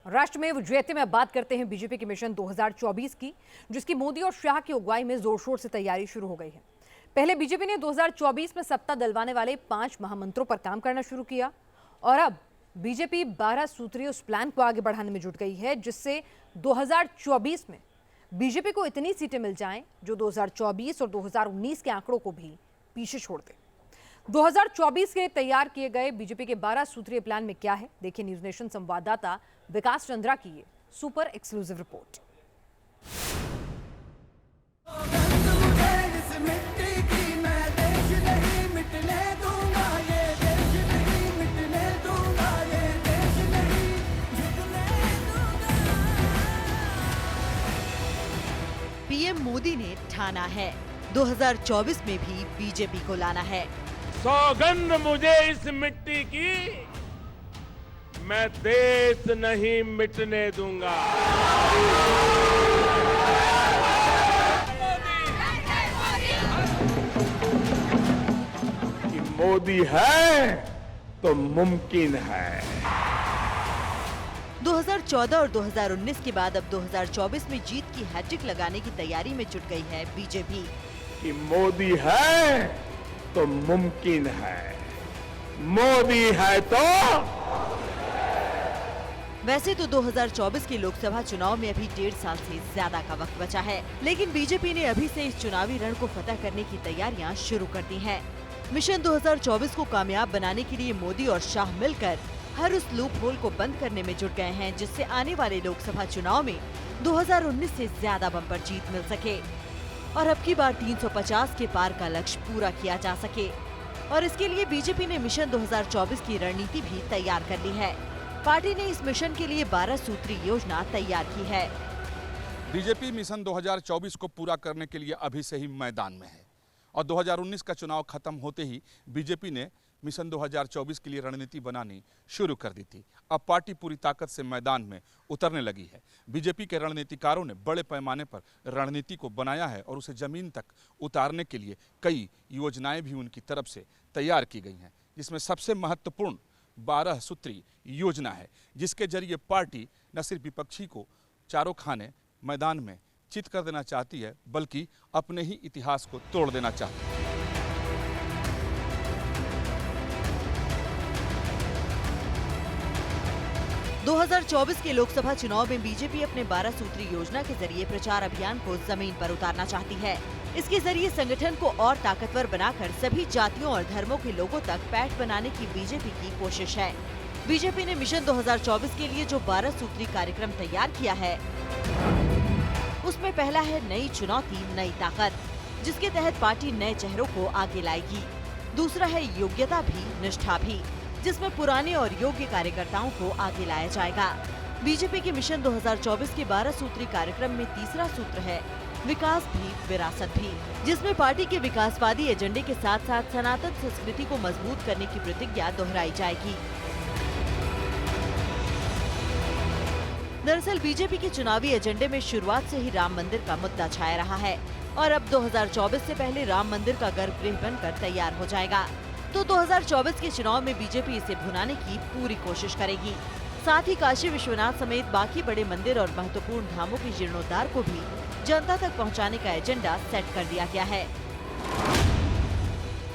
राष्ट्रमेव जयते में अब बात करते हैं बीजेपी के मिशन 2024 की, जिसकी मोदी और शाह की अगुवाई में जोर शोर से तैयारी शुरू हो गई है। पहले बीजेपी ने 2024 में सत्ता दिलवाने वाले 5 महामंत्रों पर काम करना शुरू किया और अब बीजेपी 12 सूत्रीय उस प्लान को आगे बढ़ाने में जुट गई है, जिससे 2024 में बीजेपी को इतनी सीटें मिल जाएं जो 2024 और 2019 के आंकड़ों को भी पीछे छोड़ दें। 2024 के तैयार किए गए बीजेपी के 12 सूत्रीय प्लान में क्या है, देखिए न्यूज नेशन संवाददाता विकास चंद्रा की ये super exclusive report. PM Modi ने ठाना है 2024 में भी बीजेपी को लाना है। सौगंध मुझे इस मिट्टी की, मैं देश नहीं मिटने दूंगा। कि मोदी है तो मुमकिन है। 2014 और 2019 के बाद अब 2024 में जीत की हैट्रिक लगाने की तैयारी में जुट गई है बीजेपी। कि मोदी है तो मुमकिन है, मोदी है तो। वैसे तो 2024 के लोकसभा चुनाव में अभी 1.5 साल से ज्यादा का वक्त बचा है, लेकिन बीजेपी ने अभी से इस चुनावी रण को फतह करने की तैयारियां शुरू कर दी हैं। मिशन 2024 को कामयाब बनाने के लिए मोदी और शाह मिलकर हर उस लूप होल को बंद करने में जुट गए हैं, जिससे आने वाले लोकसभा चुनाव में 2019 से ज्यादा बम्पर जीत मिल सके और अब की बार 350 के पार का लक्ष्य पूरा किया जा सके। और इसके लिए बीजेपी ने मिशन 2024 की रणनीति भी तैयार कर ली है। पार्टी ने इस मिशन के लिए 12 सूत्री योजना तैयार की है। बीजेपी मिशन 2024 को पूरा करने के लिए अभी से ही मैदान में है और 2019 का चुनाव खत्म होते ही बीजेपी ने मिशन 2024 के लिए रणनीति बनानी शुरू कर दी थी। अब पार्टी पूरी ताकत से मैदान में उतरने लगी है। बीजेपी के रणनीतिकारों ने बड़े पैमाने पर रणनीति को बनाया है और उसे जमीन तक उतारने के लिए कई योजनाएं भी उनकी तरफ से तैयार की गई हैं, जिसमें सबसे महत्वपूर्ण 12 सूत्री योजना है, जिसके जरिए पार्टी न सिर्फ विपक्षी को चारों खाने मैदान में चित कर देना चाहती है, बल्कि अपने ही इतिहास को तोड़ देना चाहती है। दो 2024 के लोकसभा चुनाव में बीजेपी अपने 12 सूत्री योजना के जरिए प्रचार अभियान को जमीन पर उतारना चाहती है। इसके जरिए संगठन को और ताकतवर बनाकर सभी जातियों और धर्मों के लोगों तक पैठ बनाने की बीजेपी की कोशिश है। बीजेपी ने मिशन 2024 के लिए जो 12 सूत्री कार्यक्रम तैयार किया है, उसमें पहला है नई चुनौती नई ताकत, जिसके तहत पार्टी नए चेहरों को आगे लाएगी। दूसरा है योग्यता भी निष्ठा भी, जिसमें पुराने और योग्य कार्यकर्ताओं को आगे लाया जाएगा। बीजेपी के मिशन 2024 के 12 सूत्री कार्यक्रम में तीसरा सूत्र है विकास भी विरासत भी, जिसमें पार्टी के विकासवादी एजेंडे के साथ साथ सनातन संस्कृति को मजबूत करने की प्रतिज्ञा दोहराई जाएगी। दरअसल बीजेपी के चुनावी एजेंडे में शुरुआत से ही राम मंदिर का मुद्दा छाया रहा है और अब 2024 से पहले राम मंदिर का गर्भगृह बनकर तैयार हो जाएगा। तो 2024 के चुनाव में बीजेपी इसे भुनाने की पूरी कोशिश करेगी। साथ ही काशी विश्वनाथ समेत बाकी बड़े मंदिर और महत्वपूर्ण धामों के जीर्णोद्धार को भी जनता तक पहुंचाने का एजेंडा सेट कर दिया गया है।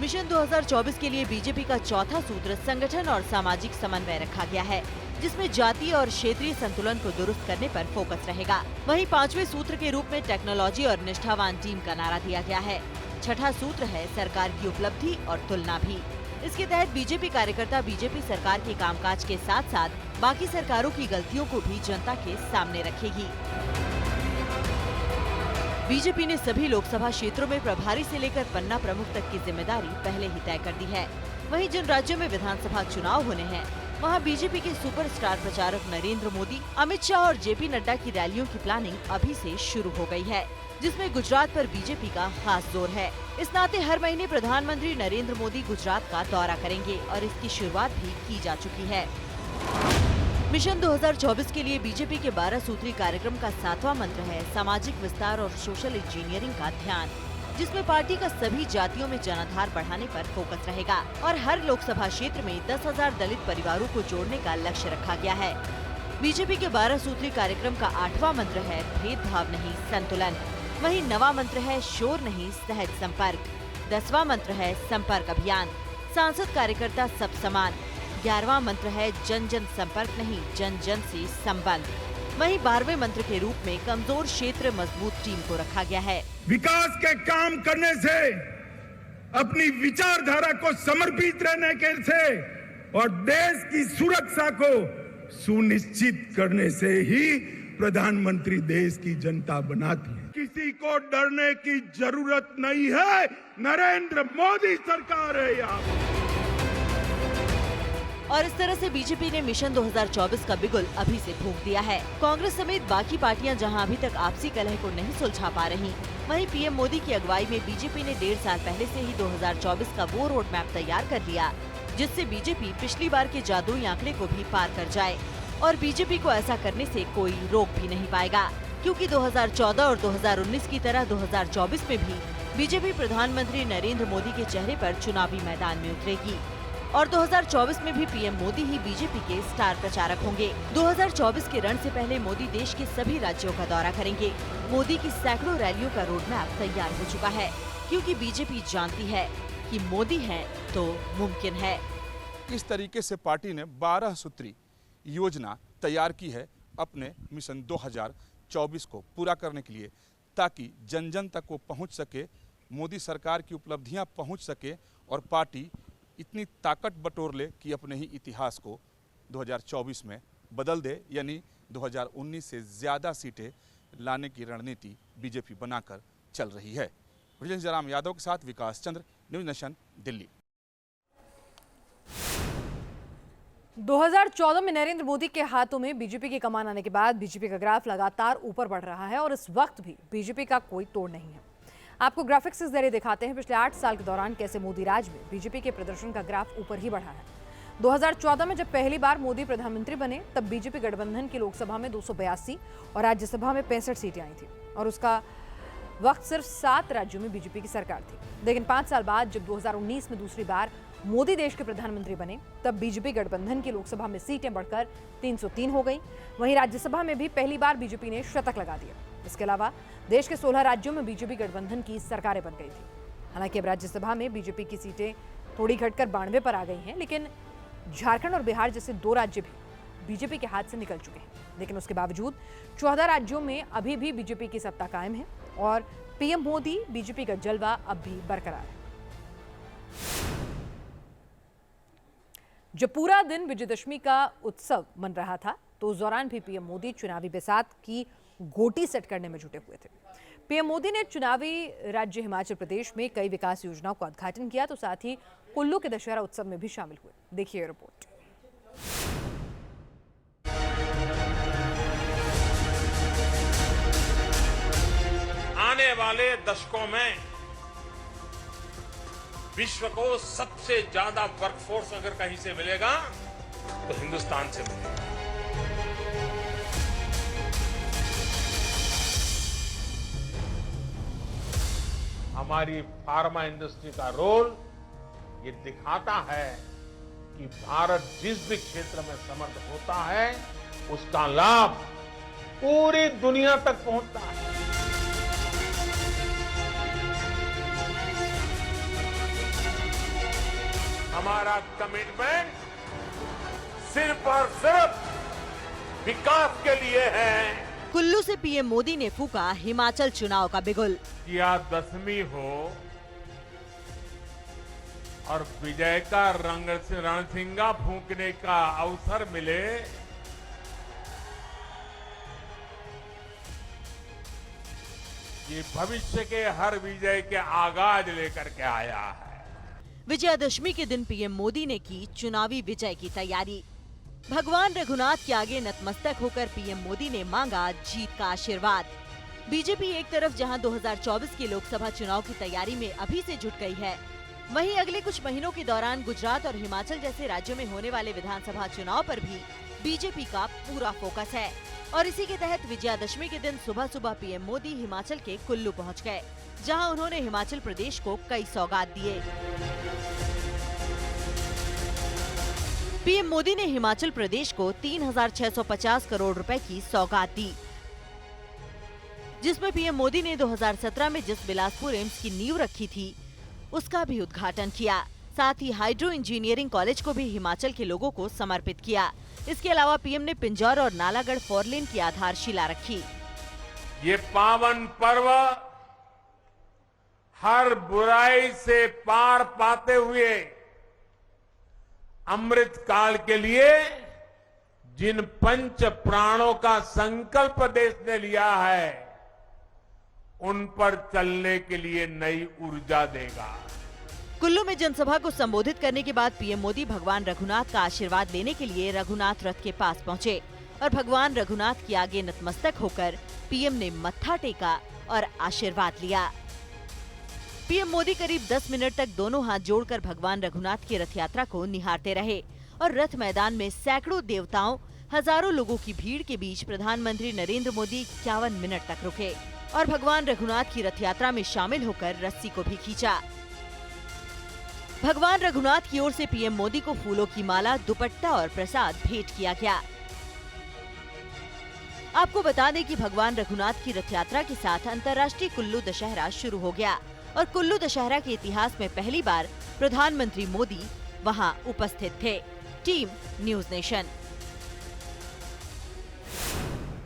मिशन 2024 के लिए बीजेपी का चौथा सूत्र संगठन और सामाजिक समन्वय रखा गया है, जिसमें जातीय और क्षेत्रीय संतुलन को दुरुस्त करने पर फोकस रहेगा। वहीं 5वें सूत्र के रूप में टेक्नोलॉजी और निष्ठावान टीम का नारा दिया गया है। छठा सूत्र है सरकार की उपलब्धि और तुलना भी। इसके तहत बीजेपी कार्यकर्ता बीजेपी सरकार के कामकाज के साथ साथ बाकी सरकारों की गलतियों को भी जनता के सामने रखेगी। बीजेपी ने सभी लोकसभा क्षेत्रों में प्रभारी से लेकर पन्ना प्रमुख तक की जिम्मेदारी पहले ही तय कर दी है। वहीं जिन राज्यों में विधानसभा चुनाव होने हैं, वहां बीजेपी के सुपरस्टार प्रचारक नरेंद्र मोदी, अमित शाह और जेपी नड्डा की रैलियों की प्लानिंग अभी से शुरू हो गई है, जिसमें गुजरात पर बीजेपी का खास जोर है। इस नाते हर महीने प्रधानमंत्री नरेंद्र मोदी गुजरात का दौरा करेंगे और इसकी शुरुआत भी की जा चुकी है। मिशन 2024 के लिए बीजेपी के 12 सूत्री कार्यक्रम का 7वां मंत्र है सामाजिक विस्तार और सोशल इंजीनियरिंग का ध्यान, जिसमें पार्टी का सभी जातियों में जनाधार बढ़ाने पर फोकस रहेगा और हर लोकसभा क्षेत्र में 10,000 दलित परिवारों को जोड़ने का लक्ष्य रखा गया है। बीजेपी के 12 सूत्री कार्यक्रम का 8वां मंत्र है भेदभाव नहीं संतुलन। वहीं 9वां मंत्र है शोर नहीं सहज संपर्क। 10वां मंत्र है संपर्क अभियान, सांसद कार्यकर्ता सब समान। 11वां मंत्र है जन जन संपर्क नहीं जन जन से संबंध। वहीं 12वें मंत्र के रूप में कमजोर क्षेत्र मजबूत टीम को रखा गया है। विकास के काम करने से, अपनी विचारधारा को समर्पित रहने के से और देश की सुरक्षा को सुनिश्चित करने से ही प्रधानमंत्री देश की जनता बनाती है। किसी को डरने की जरूरत नहीं है, नरेंद्र मोदी सरकार है यहाँ। और इस तरह से बीजेपी ने मिशन 2024 का बिगुल अभी से फूंक दिया है। कांग्रेस समेत बाकी पार्टियां जहां अभी तक आपसी कलह को नहीं सुलझा पा रही, वहीं पीएम मोदी की अगुवाई में बीजेपी ने 1.5 साल पहले से ही 2024 का वो रोड मैप तैयार कर लिया, जिससे बीजेपी पिछली बार के जादुई आंकड़े को भी पार कर जाए। और बीजेपी को ऐसा करने से कोई रोक भी नहीं पाएगा, क्योंकि 2014 और 2019 की तरह 2024 में भी बीजेपी प्रधानमंत्री नरेंद्र मोदी के चेहरे पर चुनावी मैदान में उतरेगी। और 2024 में भी पीएम मोदी ही बीजेपी के स्टार प्रचारक होंगे। 2024 के रण से पहले मोदी देश के सभी राज्यों का दौरा करेंगे। मोदी की सैकड़ों रैलियों का रोड मैप तैयार हो चुका है, क्योंकि बीजेपी जानती है कि मोदी है तो मुमकिन है। इस तरीके से पार्टी ने 12 सूत्री योजना तैयार की है अपने मिशन 2024 को पूरा करने के लिए, ताकि जन जन तक वो पहुंच सके, मोदी सरकार की उपलब्धियां पहुंच सके और पार्टी इतनी ताकत बटोर ले कि अपने ही इतिहास को 2024 में बदल दे, यानी 2019 से ज़्यादा सीटें लाने की रणनीति बीजेपी बनाकर चल रही है। ब्रिजेश जयराम यादव के साथ विकास चंद्र, न्यूज़ नेशन, दिल्ली। 2014 में नरेंद्र मोदी के हाथों में बीजेपी की कमान आने के बाद बीजेपी का ग्राफ लगातार ऊपर बढ़ रहा है और इस वक्त भी बीजेपी का कोई तोड़ नहीं है। आपको ग्राफिक्स के जरिए दिखाते हैं पिछले 8 साल के दौरान कैसे मोदी राज में बीजेपी के प्रदर्शन का ग्राफ ऊपर ही बढ़ा है। 2014 में जब पहली बार मोदी प्रधानमंत्री बने, तब बीजेपी गठबंधन की लोकसभा में 282 और राज्यसभा में 65 सीटें आई थी और उसका वक्त सिर्फ 7 राज्यों में बीजेपी की सरकार थी। लेकिन 5 साल बाद जब 2019 में दूसरी बार मोदी देश के प्रधानमंत्री बने, तब बीजेपी गठबंधन की लोकसभा में सीटें बढ़कर 303 हो गई। वहीं राज्यसभा में भी पहली बार बीजेपी ने शतक लगा दिया। इसके अलावा देश के 16 राज्यों में बीजेपी गठबंधन की सरकारें बन गई थी। हालांकि अब राज्यसभा में बीजेपी की सीटें थोड़ी घटकर 92 पर आ गई हैं, लेकिन झारखंड और बिहार जैसे 2 राज्य भी बीजेपी के हाथ से निकल चुके हैं। लेकिन उसके बावजूद 14 राज्यों में अभी भी बीजेपी की सत्ता कायम है और पीएम मोदी बीजेपी का जलवा अब भी बरकरार है। जब पूरा दिन विजयदशमी का उत्सव मन रहा था, तो उस दौरान भी पीएम मोदी चुनावी बिसात की गोटी सेट करने में जुटे हुए थे। पीएम मोदी ने चुनावी राज्य हिमाचल प्रदेश में कई विकास योजनाओं का उद्घाटन किया, तो साथ ही कुल्लू के दशहरा उत्सव में भी शामिल हुए। देखिए रिपोर्ट। आने वाले दशकों में विश्व को सबसे ज्यादा वर्कफोर्स अगर कहीं से मिलेगा तो हिंदुस्तान से मिलेगा। हमारी फार्मा इंडस्ट्री का रोल ये दिखाता है कि भारत जिस भी क्षेत्र में समर्थ होता है, उसका लाभ पूरी दुनिया तक पहुंचता है। हमारा कमिटमेंट सिर्फ और सिर्फ विकास के लिए है। कुल्लू से पीएम मोदी ने फूका हिमाचल चुनाव का बिगुल। या दसवीं हो और विजय का रणसिंगा फूंकने का अवसर मिले, ये भविष्य के हर विजय के आगाज लेकर के आया है। विजयादशमी के दिन पीएम मोदी ने की चुनावी विजय की तैयारी। भगवान रघुनाथ के आगे नतमस्तक होकर पीएम मोदी ने मांगा जीत का आशीर्वाद। बीजेपी एक तरफ जहां 2024 के लोकसभा चुनाव की तैयारी में अभी से जुट गई है, वहीं अगले कुछ महीनों के दौरान गुजरात और हिमाचल जैसे राज्यों में होने वाले विधानसभा चुनाव पर भी बीजेपी का पूरा फोकस है। और इसी के तहत विजयादशमी के दिन सुबह सुबह पीएम मोदी हिमाचल के कुल्लू पहुंच गए, जहां उन्होंने हिमाचल प्रदेश को कई सौगात दिए। पीएम मोदी ने हिमाचल प्रदेश को 3,650 करोड़ रुपए की सौगात दी, जिसमें पीएम मोदी ने 2017 में जिस बिलासपुर एम्स की नींव रखी थी, उसका भी उद्घाटन किया। साथ ही हाइड्रो इंजीनियरिंग कॉलेज को भी हिमाचल के लोगों को समर्पित किया। इसके अलावा पीएम ने पिंजौर और नालागढ़ फोरलेन की आधारशिला रखी। ये पावन पर्व हर बुराई से पार पाते हुए अमृत काल के लिए जिन पंच प्राणों का संकल्प देश ने लिया है, उन पर चलने के लिए नई ऊर्जा देगा। कुल्लू में जनसभा को संबोधित करने के बाद पीएम मोदी भगवान रघुनाथ का आशीर्वाद लेने के लिए रघुनाथ रथ के पास पहुंचे और भगवान रघुनाथ के आगे नतमस्तक होकर पीएम ने मत्था टेका और आशीर्वाद लिया। पीएम मोदी करीब 10 मिनट तक दोनों हाथ जोड़कर भगवान रघुनाथ की रथ यात्रा को निहारते रहे और रथ मैदान में सैकड़ों देवताओं, हजारों लोगों की भीड़ के बीच प्रधानमंत्री नरेंद्र मोदी 51 मिनट तक रुके और भगवान रघुनाथ की रथ यात्रा में शामिल होकर रस्सी को भी खींचा। भगवान रघुनाथ की ओर से पीएम मोदी को फूलों की माला, दुपट्टा और प्रसाद भेंट किया गया। आपको बता दें कि भगवान रघुनाथ की रथ यात्रा के साथ अंतर्राष्ट्रीय कुल्लू दशहरा शुरू हो गया और कुल्लू दशहरा के इतिहास में पहली बार प्रधानमंत्री मोदी वहां उपस्थित थे। Team news nation.